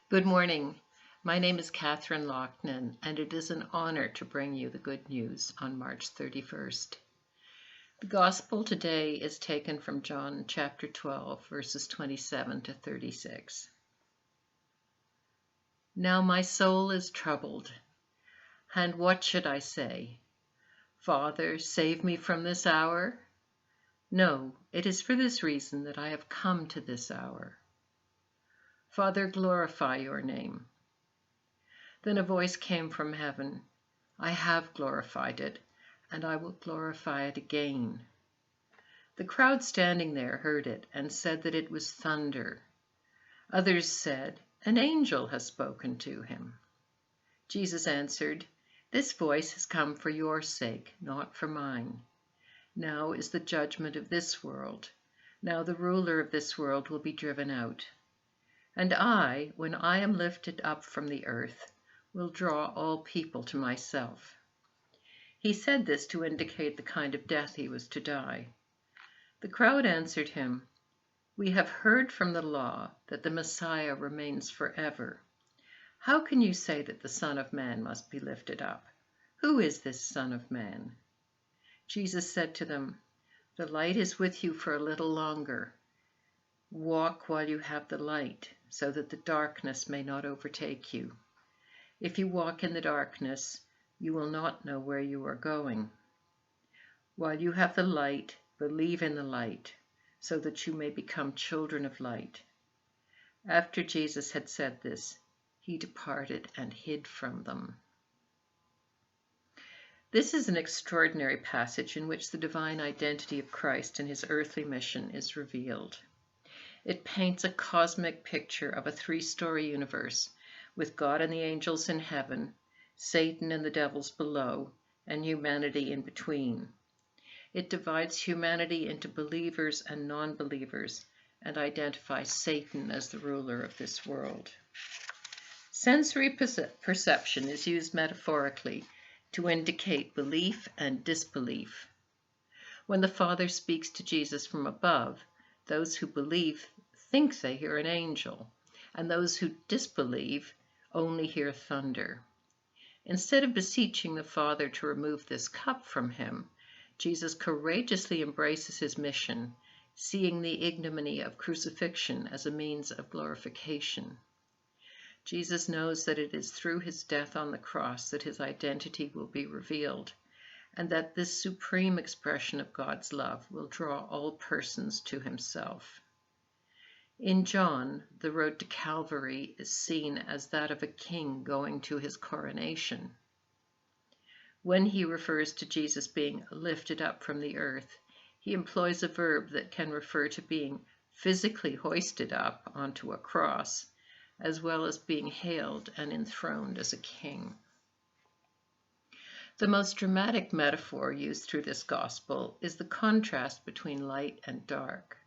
Good morning. My name is Catherine Loughnane, and it is an honor to bring you the good news on March 31st. The Gospel today is taken from John chapter 12, verses 27 to 36. Now my soul is troubled, and what should I say? Father, save me from this hour? No, it is for this reason that I have come to this hour. Father, glorify your name. Then a voice came from heaven. I have glorified it, and I will glorify it again. The crowd standing there heard it and said that it was thunder. Others said, an angel has spoken to him. Jesus answered, This voice has come for your sake, not for mine. Now is the judgment of this world. Now the ruler of this world will be driven out. And I, when I am lifted up from the earth, will draw all people to myself. He said this to indicate the kind of death he was to die. The crowd answered him, We have heard from the law that the Messiah remains forever. How can you say that the Son of Man must be lifted up? Who is this Son of Man? Jesus said to them, The light is with you for a little longer. Walk while you have the light, so that the darkness may not overtake you. If you walk in the darkness, you will not know where you are going. While you have the light, believe in the light, so that you may become children of light. After Jesus had said this, he departed and hid from them. This is an extraordinary passage in which the divine identity of Christ and his earthly mission is revealed. It paints a cosmic picture of a three-story universe, with God and the angels in heaven, Satan and the devils below, and humanity in between. It divides humanity into believers and non-believers, and identifies Satan as the ruler of this world. Sensory perception is used metaphorically to indicate belief and disbelief. When the Father speaks to Jesus from above, those who believe think they hear an angel, and those who disbelieve only hear thunder. Instead of beseeching the Father to remove this cup from him, Jesus courageously embraces his mission, seeing the ignominy of crucifixion as a means of glorification. Jesus knows that it is through his death on the cross that his identity will be revealed, and that this supreme expression of God's love will draw all persons to himself. In John, the road to Calvary is seen as that of a king going to his coronation. When he refers to Jesus being lifted up from the earth, he employs a verb that can refer to being physically hoisted up onto a cross, as well as being hailed and enthroned as a king. The most dramatic metaphor used through this gospel is the contrast between light and dark,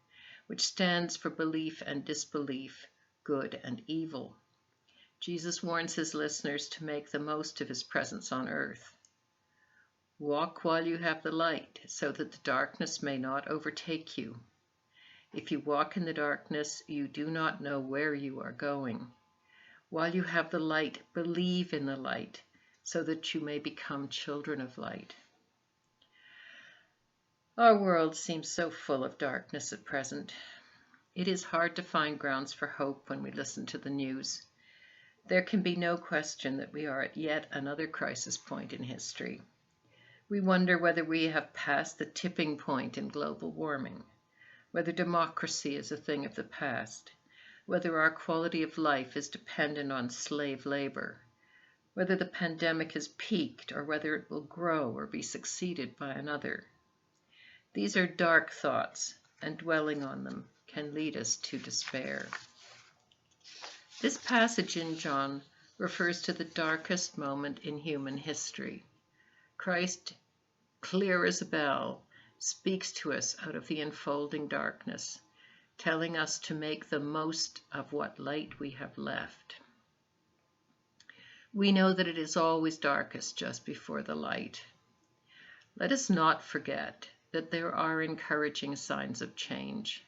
which stands for belief and disbelief, good and evil. Jesus warns his listeners to make the most of his presence on earth. Walk while you have the light, so that the darkness may not overtake you. If you walk in the darkness, you do not know where you are going. While you have the light, believe in the light, so that you may become children of light. Our world seems so full of darkness at present. It is hard to find grounds for hope when we listen to the news. There can be no question that we are at yet another crisis point in history. We wonder whether we have passed the tipping point in global warming, whether democracy is a thing of the past, whether our quality of life is dependent on slave labor, whether the pandemic has peaked or whether it will grow or be succeeded by another. These are dark thoughts, and dwelling on them can lead us to despair. This passage in John refers to the darkest moment in human history. Christ, clear as a bell, speaks to us out of the enfolding darkness, telling us to make the most of what light we have left. We know that it is always darkest just before the light. Let us not forget that there are encouraging signs of change.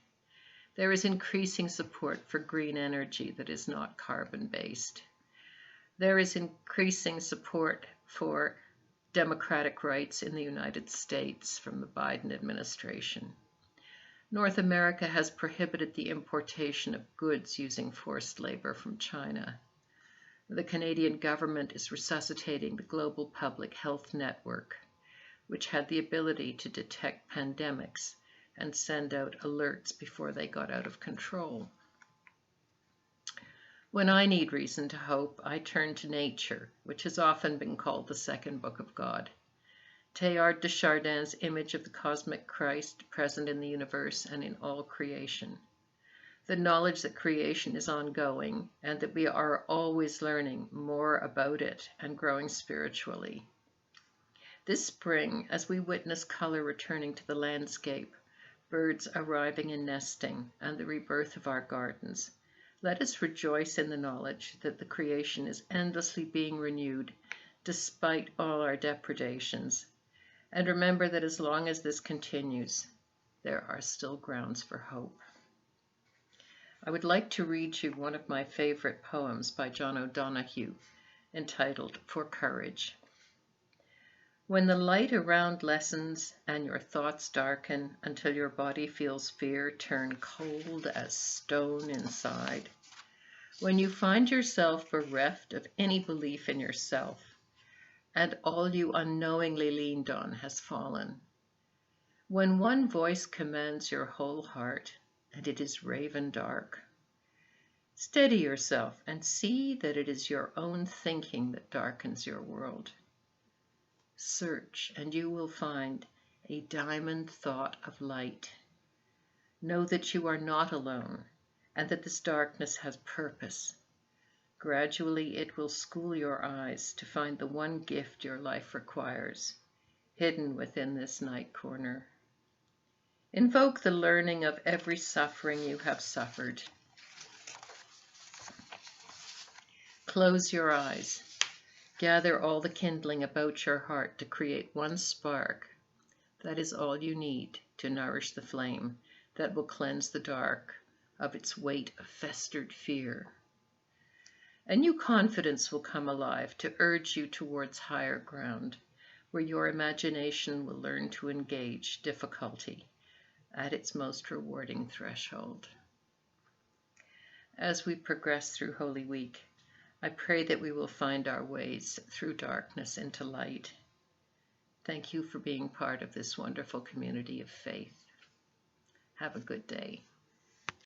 There is increasing support for green energy that is not carbon-based. There is increasing support for democratic rights in the United States from the Biden administration. North America has prohibited the importation of goods using forced labor from China. The Canadian government is resuscitating the Global Public Health Network, which had the ability to detect pandemics and send out alerts before they got out of control. When I need reason to hope, I turn to nature, which has often been called the second book of God. Teilhard de Chardin's image of the cosmic Christ present in the universe and in all creation. The knowledge that creation is ongoing and that we are always learning more about it and growing spiritually. This spring, as we witness color returning to the landscape, birds arriving and nesting, and the rebirth of our gardens, let us rejoice in the knowledge that the creation is endlessly being renewed despite all our depredations, and remember that as long as this continues, there are still grounds for hope. I would like to read you one of my favorite poems by John O'Donohue, entitled For Courage. When the light around lessens and your thoughts darken until your body feels fear turn cold as stone inside, when you find yourself bereft of any belief in yourself, and all you unknowingly leaned on has fallen, when one voice commands your whole heart, and it is raven dark, steady yourself and see that it is your own thinking that darkens your world. Search, and you will find a diamond thought of light. Know that you are not alone, and that this darkness has purpose. Gradually it will school your eyes to find the one gift your life requires, hidden within this night corner. Invoke the learning of every suffering you have suffered. Close your eyes. Gather all the kindling about your heart to create one spark. That is all you need to nourish the flame that will cleanse the dark of its weight of festered fear. A new confidence will come alive to urge you towards higher ground, where your imagination will learn to engage difficulty at its most rewarding threshold. As we progress through Holy Week, I pray that we will find our ways through darkness into light. Thank you for being part of this wonderful community of faith. Have a good day.